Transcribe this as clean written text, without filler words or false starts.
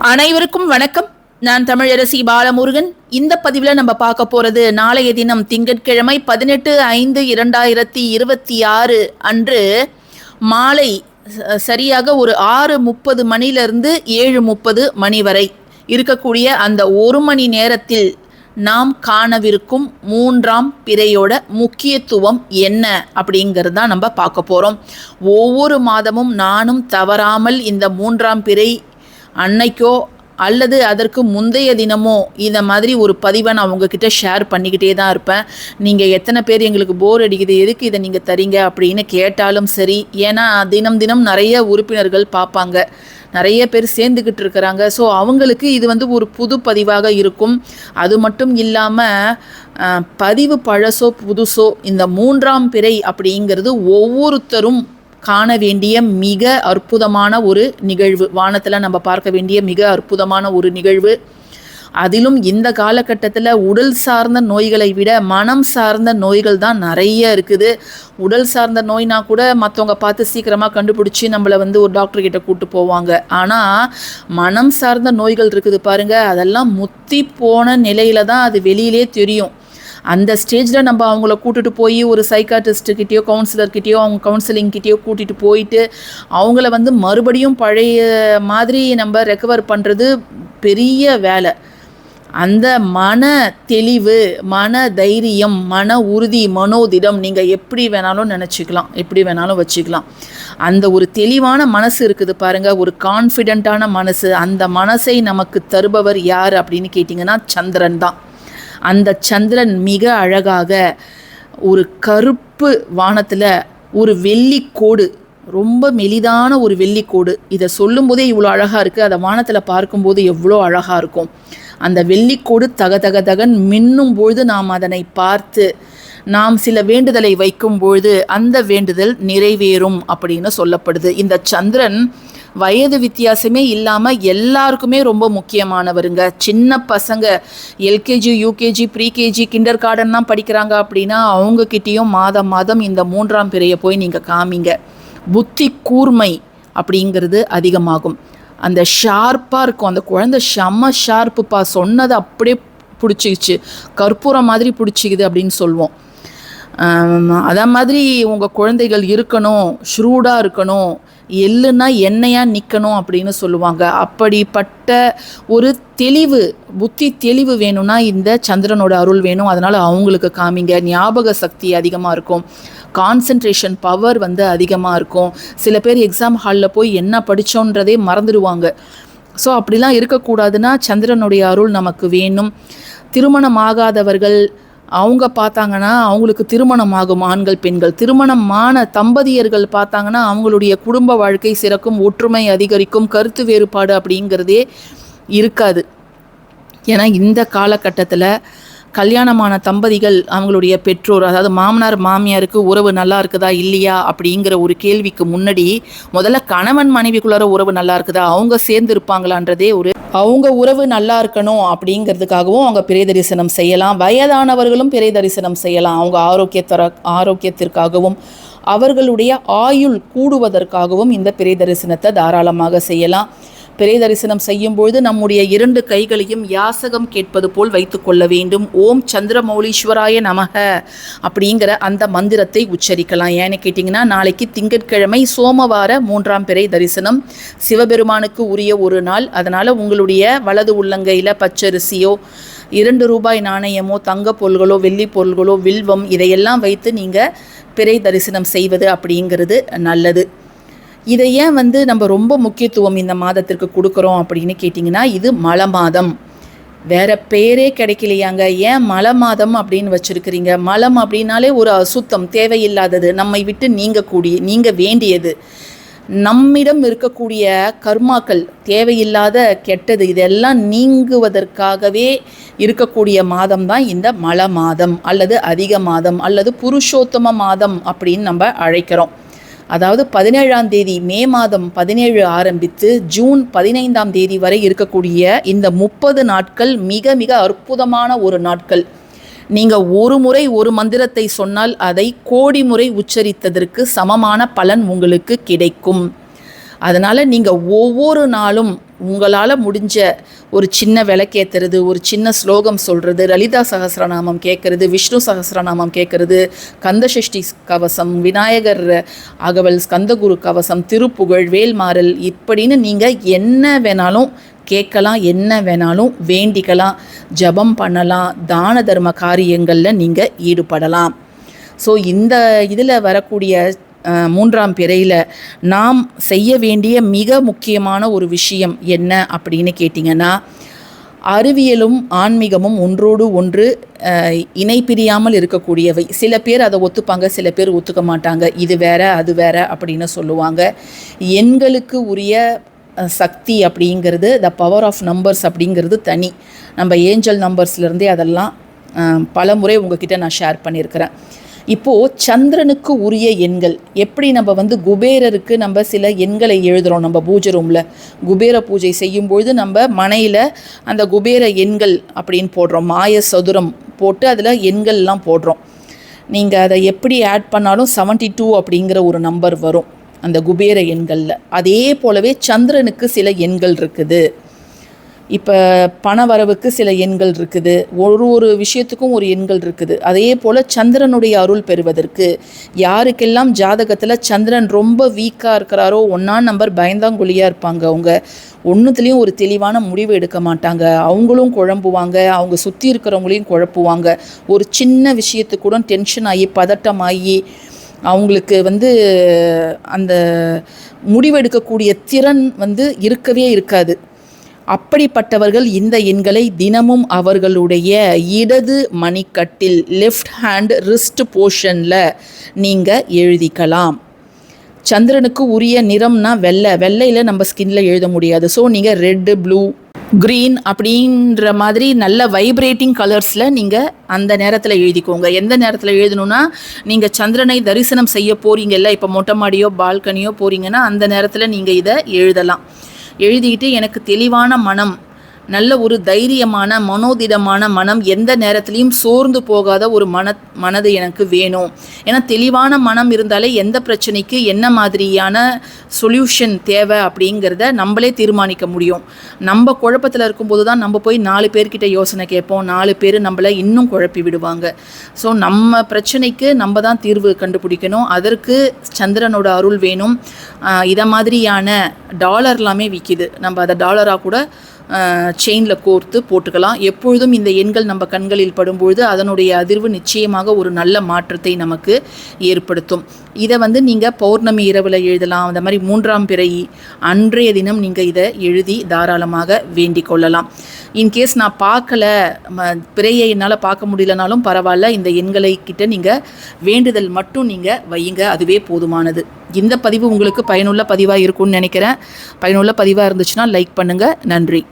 அனைவருக்கும் வணக்கம். நான் தமிழரசி பாலமுருகன். இந்த பதிவில் நம்ம பார்க்க போகிறது நாளைய தினம் திங்கட்கிழமை 18/5/2026 அன்று மாலை சரியாக ஒரு 6:30 மணிலிருந்து 7:30 மணி வரை இருக்கக்கூடிய அந்த ஒரு மணி நேரத்தில் நாம் காணவிருக்கும் மூன்றாம் பிறையோட முக்கியத்துவம் என்ன அப்படிங்கிறது தான் நம்ம பார்க்க போகிறோம். ஒவ்வொரு மாதமும் நானும் தவறாமல் இந்த மூன்றாம் பிறை அன்னைக்கோ அல்லது அதற்கு முந்தைய தினமோ இந்த மாதிரி ஒரு பதிவை நான் உங்ககிட்ட ஷேர் பண்ணிக்கிட்டே தான் இருப்பேன். நீங்கள் எத்தனை பேர் எங்களுக்கு போர் அடிக்குது, எதுக்கு இதை நீங்கள் தரீங்க அப்படின்னு கேட்டாலும் சரி, ஏன்னா தினம் தினம் நிறைய உறுப்பினர்கள் பார்ப்பாங்க, நிறைய பேர் சேர்ந்துக்கிட்டு இருக்கிறாங்க. ஸோ அவங்களுக்கு இது ஒரு புது பதிவாக இருக்கும். அது மட்டும் இல்லாமல் பதிவு பழசோ புதுசோ இந்த மூன்றாம் பிறை அப்படிங்கிறது ஒவ்வொருத்தரும் காண வேண்டிய மிக அற்புதமான ஒரு நிகழ்வு. வானத்தில் நம்ம பார்க்க வேண்டிய மிக அற்புதமான ஒரு நிகழ்வு. அதிலும் இந்த காலகட்டத்தில் உடல் சார்ந்த நோய்களை விட மனம் சார்ந்த நோய்கள் தான் நிறைய இருக்குது. உடல் சார்ந்த நோய்னா கூட மற்றவங்க பார்த்து சீக்கிரமாக கண்டுபிடிச்சி நம்மளை ஒரு டாக்டர்கிட்ட கூப்பிட்டு போவாங்க. ஆனால் மனம் சார்ந்த நோய்கள் இருக்குது பாருங்கள், அதெல்லாம் முத்தி போன நிலையில தான் அது வெளியிலே தெரியும். அந்த ஸ்டேஜில் நம்ம அவங்கள கூட்டிகிட்டு போய் ஒரு சைக்காட்ரிஸ்ட்டுக்கிட்டேயோ கவுன்சிலர்கிட்டேயோ அவங்க கவுன்சிலிங்கிட்டேயோ கூட்டிகிட்டு போயிட்டு அவங்கள மறுபடியும் பழைய மாதிரி நம்ம ரெக்கவர் பண்ணுறது பெரிய வேலை. அந்த மன தெளிவு, மன தைரியம், மன உறுதி, மனோதிடம் நீங்கள் எப்படி வேணாலும் நினச்சிக்கலாம், எப்படி வேணாலும் வச்சுக்கலாம். அந்த ஒரு தெளிவான மனசு இருக்குது பாருங்கள், ஒரு கான்ஃபிடெண்ட்டான மனசு. அந்த மனசை நமக்கு தருபவர் யார் அப்படின்னு கேட்டிங்கன்னா சந்திரன் தான். அந்த சந்திரன் மிக அழகாக ஒரு கருப்பு வானத்தில் ஒரு வெள்ளிக்கோடு, ரொம்ப மெலிதான ஒரு வெள்ளிக்கோடு. இதை சொல்லும்போதே இவ்வளோ அழகாக இருக்குது, அதை வானத்தில் பார்க்கும்போது எவ்வளோ அழகாக இருக்கும். அந்த வெள்ளிக்கோடு தக தக தகன் மின்னும் பொழுது நாம் அதனை பார்த்து நாம் சில வேண்டுதலை வைக்கும் பொழுது அந்த வேண்டுதல் நிறைவேறும் அப்படின்னு சொல்லப்படுது. இந்த சந்திரன் வயது வித்தியாசமே இல்லாமல் எல்லாருக்குமே ரொம்ப முக்கியமானவருங்க. சின்ன பசங்க எல்கேஜி, யூகேஜி, ப்ரீகேஜி, கிண்டர் கார்டன்லாம் படிக்கிறாங்க அப்படின்னா அவங்கக்கிட்டேயும் மாதம் மாதம் இந்த மூன்றாம் பிறையை போய் நீங்கள் காமிங்க. புத்தி கூர்மை அப்படிங்கிறது அதிகமாகும். அந்த ஷார்ப்பாக இருக்கும். அந்த குழந்தை செம்ம ஷார்ப்புப்பா, சொன்னதை அப்படியே பிடிச்சிக்கிச்சு, கற்பூரம் மாதிரி பிடிச்சிக்குது அப்படின்னு சொல்லுவோம். அதே மாதிரி உங்கள் குழந்தைகள் இருக்கணும், ஷ்ரூடாக இருக்கணும், எள்ளுன்னா எண்ணெயாக நிற்கணும் அப்படின்னு சொல்லுவாங்க. அப்படிப்பட்ட ஒரு தெளிவு, புத்தி தெளிவு வேணும்னா இந்த சந்திரனோட அருள் வேணும். அதனால் அவங்களுக்கு காமிங்க. ஞாபக சக்தி அதிகமாக இருக்கும், கான்சன்ட்ரேஷன் பவர் அதிகமாக இருக்கும். சில பேர் எக்ஸாம் ஹாலில் போய் என்ன படித்தோன்றதே மறந்துடுவாங்க. ஸோ அப்படிலாம் இருக்கக்கூடாதுன்னா சந்திரனுடைய அருள் நமக்கு வேணும். திருமணம் ஆகாதவர்கள் அவங்க பார்த்தாங்கன்னா அவங்களுக்கு திருமணம் ஆகும். ஆண்கள் பெண்கள் திருமணமான தம்பதியர்கள் பார்த்தாங்கன்னா அவங்களுடைய குடும்ப வாழ்க்கை சிறக்கும், ஒற்றுமை அதிகரிக்கும், கருத்து வேறுபாடு அப்படிங்கிறதே இருக்காது. ஏன்னா இந்த காலகட்டத்தில் கல்யாணமான தம்பதிகள் அவங்களுடைய பெற்றோர், அதாவது மாமனார் மாமியாருக்கு உறவு நல்லா இருக்குதா இல்லையா அப்படிங்கிற ஒரு கேள்விக்கு முன்னாடி முதல்ல கணவன் மனைவிக்குள்ளார உறவு நல்லா இருக்குதா, அவங்க சேர்ந்து இருப்பாங்களான்றதே அவங்க உறவு நல்லா இருக்கணும் அப்படிங்கிறதுக்காகவும் அவங்க பிறை தரிசனம் செய்யலாம். வயதானவர்களும் பிறை தரிசனம் செய்யலாம். அவங்க ஆரோக்கியத்திற்காகவும் அவர்களுடைய ஆயுள் கூடுவதற்காகவும் இந்த பிறை தரிசனத்தை தாராளமாக செய்யலாம். பிறை தரிசனம் செய்யும்பொழுது நம்முடைய 2 கைகளையும் யாசகம் கேட்பது போல் வைத்து கொள்ள வேண்டும். ஓம் சந்திரமௌலீஸ்வராய நமக அப்படிங்கிற அந்த மந்திரத்தை உச்சரிக்கலாம். ஏன்னு கேட்டிங்கன்னா நாளைக்கு திங்கட்கிழமை சோமவார மூன்றாம் பிறை தரிசனம், சிவபெருமானுக்கு உரிய ஒரு நாள். அதனால் உங்களுடைய வலது உள்ளங்கையில் பச்சரிசியோ 2 ரூபாய் நாணயமோ தங்க பொருள்களோ வெள்ளி பொருள்களோ வில்வம் இதையெல்லாம் வைத்து நீங்கள் பிறை தரிசனம் செய்வது அப்படிங்கிறது நல்லது. இதை ஏன் நம்ம ரொம்ப முக்கியத்துவம் இந்த மாதத்திற்கு கொடுக்குறோம் அப்படின்னு கேட்டிங்கன்னா இது மழை மாதம், வேறு பேரே கிடைக்கலையாங்க. ஏன் மழை மாதம் அப்படின்னு வச்சுருக்கிறீங்க? மலம் அப்படின்னாலே ஒரு அசுத்தம், தேவையில்லாதது, நம்மை விட்டு நீங்க வேண்டியது, நம்மிடம் இருக்கக்கூடிய கர்மாக்கள், தேவையில்லாத கெட்டது, இதெல்லாம் நீங்குவதற்காகவே இருக்கக்கூடிய மாதம் தான் இந்த மழை மாதம் அல்லது அதிக மாதம் அல்லது புருஷோத்தம மாதம் அப்படின்னு நம்ம அழைக்கிறோம். அதாவது 17ஆம் தேதி மே மாதம் 17 ஆரம்பித்து ஜூன் 15ஆம் தேதி வரை இருக்கக்கூடிய இந்த 30 நாட்கள் மிக மிக அற்புதமான ஒரு நாட்கள். நீங்கள் ஒரு முறை ஒரு மந்திரத்தை சொன்னால் அதை கோடி முறை உச்சரித்ததற்கு சமமான பலன் உங்களுக்கு கிடைக்கும். அதனால் நீங்கள் ஒவ்வொரு நாளும் உங்களால் முடிஞ்ச ஒரு சின்ன விளக்கேற்றுறது, ஒரு சின்ன ஸ்லோகம் சொல்கிறது, லலிதா சகஸ்ரநாமம் கேட்குறது, விஷ்ணு சகஸ்ரநாமம் கேட்குறது, கந்தசஷ்டி கவசம், விநாயகர் அகவல், ஸ்கந்தகுரு கவசம், திருப்புகழ், வேல்மாறல், இப்படின்னு நீங்கள் என்ன வேணாலும் கேட்கலாம், என்ன வேணாலும் வேண்டிக்கலாம், ஜபம் பண்ணலாம், தான தர்ம காரியங்களில் நீங்கள் ஈடுபடலாம். ஸோ இந்த இதில் வரக்கூடிய 3ஆம் பிறையில் நாம் செய்ய வேண்டிய மிக முக்கியமான ஒரு விஷயம் என்ன அப்படின்னு கேட்டிங்கன்னா, அறிவியலும் ஆன்மீகமும் ஒன்றோடு ஒன்று இணை பிரியாமல் இருக்கக்கூடியவை. சில பேர் அதை ஒத்துப்பாங்க, சில பேர் ஒத்துக்க மாட்டாங்க. இது வேற அது வேற அப்படின்னு சொல்லுவாங்க. எண்களுக்கு உரிய சக்தி அப்படிங்கிறது, த பவர் ஆஃப் நம்பர்ஸ் அப்படிங்கிறது தனி. நம்ம ஏஞ்சல் நம்பர்ஸ்லேருந்தே அதெல்லாம் பல முறை உங்ககிட்ட நான் ஷேர் பண்ணியிருக்கிறேன். இப்போது சந்திரனுக்கு உரிய எண்கள் எப்படி நம்ம குபேரருக்கு நம்ம சில எண்களை எழுதுகிறோம். நம்ம பூஜை ரூமில் குபேர பூஜை செய்யும்பொழுது நம்ம மனையில் அந்த குபேர எண்கள் அப்படின்னு போடுறோம், மாய சதுரம் போட்டு அதில் எண்கள்லாம் போடுறோம். நீங்கள் அதை எப்படி ஆட் பண்ணாலும் 72 அப்படிங்கிற ஒரு நம்பர் வரும் அந்த குபேர எண்களில். அதே போலவே சந்திரனுக்கு சில எண்கள் இருக்குது. இப்போ பண வரவுக்கு சில எண்கள் இருக்குது, ஒரு விஷயத்துக்கும் ஒரு எண்கள் இருக்குது. அதே போல் சந்திரனுடைய அருள் பெறுவதற்கு யாருக்கெல்லாம் ஜாதகத்தில் சந்திரன் ரொம்ப வீக்காக இருக்கிறாரோ, 1ஆம் நம்பர் பயந்தாங்குழியாக இருப்பாங்க, அவங்க ஒன்றுத்துலேயும் ஒரு தெளிவான முடிவு எடுக்க மாட்டாங்க, அவங்களும் குழம்புவாங்க, அவங்க சுற்றி இருக்கிறவங்களையும் குழப்புவாங்க, ஒரு சின்ன விஷயத்துக்கு கூட டென்ஷன் ஆகி பதட்டமாகி அவங்களுக்கு அந்த முடிவெடுக்கக்கூடிய திறன் இருக்கவே இருக்காது. அப்படிப்பட்டவர்கள் இந்த எண்களை தினமும் அவர்களுடைய இடது மணிக்கட்டில் லெஃப்ட் ஹேண்ட் ரிஸ்ட் போர்ஷனில் நீங்கள் எழுதிக்கலாம். சந்திரனுக்கு உரிய நிறம்னா வெள்ளையில் நம்ம ஸ்கின்னில் எழுத முடியாது. ஸோ நீங்கள் ரெட்டு, ப்ளூ, க்ரீன் அப்படின்ற மாதிரி நல்ல வைப்ரேட்டிங் கலர்ஸில் நீங்கள் அந்த நேரத்தில் எழுதிக்கோங்க. எந்த நேரத்தில் எழுதணுன்னா, நீங்கள் சந்திரனை தரிசனம் செய்ய போகிறீங்கல்ல, இப்போ மொட்டை மாடியோ பால்கனியோ போகிறீங்கன்னா அந்த நேரத்தில் நீங்கள் இதை எழுதலாம். எழுதிக்கிட்டு, எனக்கு தெளிவான மனம், நல்ல ஒரு தைரியமான மனோதிடமான மனம், எந்த நேரத்துலையும் சோர்ந்து போகாத ஒரு மனது எனக்கு வேணும். ஏன்னா தெளிவான மனம் இருந்தாலே எந்த பிரச்சனைக்கு என்ன மாதிரியான சொல்யூஷன் தேவை அப்படிங்கிறத நம்மளே தீர்மானிக்க முடியும். நம்ம குழப்பத்தில் இருக்கும்போது தான் நம்ம போய் 4 பேர்கிட்ட யோசனை கேட்போம், 4 பேர் நம்மளை இன்னும் குழப்பி விடுவாங்க. ஸோ நம்ம பிரச்சனைக்கு நம்ம தான் தீர்வு கண்டுபிடிக்கணும். அதற்கு சந்திரனோட அருள் வேணும். இதை மாதிரியான டாலர்லாமே விற்கிது, நம்ம அதை டாலராக கூட செயினில் கோர்த்து போட்டுக்கலாம். எப்பொழுதும் இந்த எண்கள் நம்ம கண்களில் படும்பொழுது அதனுடைய அதிர்வு நிச்சயமாக ஒரு நல்ல மாற்றத்தை நமக்கு ஏற்படுத்தும். இதை நீங்கள் பௌர்ணமி இரவில் எழுதலாம். அந்த மாதிரி 3ஆம் பிறை அன்றைய தினம் நீங்கள் இதை எழுதி தாராளமாக வேண்டிக் கொள்ளலாம். இன்கேஸ் நான் பார்க்கல, பிறையை என்னால் பார்க்க முடியலனாலும் பரவாயில்ல, இந்த எண்களை கிட்ட நீங்கள் வேண்டுதல் மட்டும் நீங்கள் வையுங்க, அதுவே போதுமானது. இந்த பதிவு உங்களுக்கு பயனுள்ள பதிவாக இருக்கும்னு நினைக்கிறேன். பயனுள்ள பதிவாக இருந்துச்சுன்னா லைக் பண்ணுங்கள். நன்றி.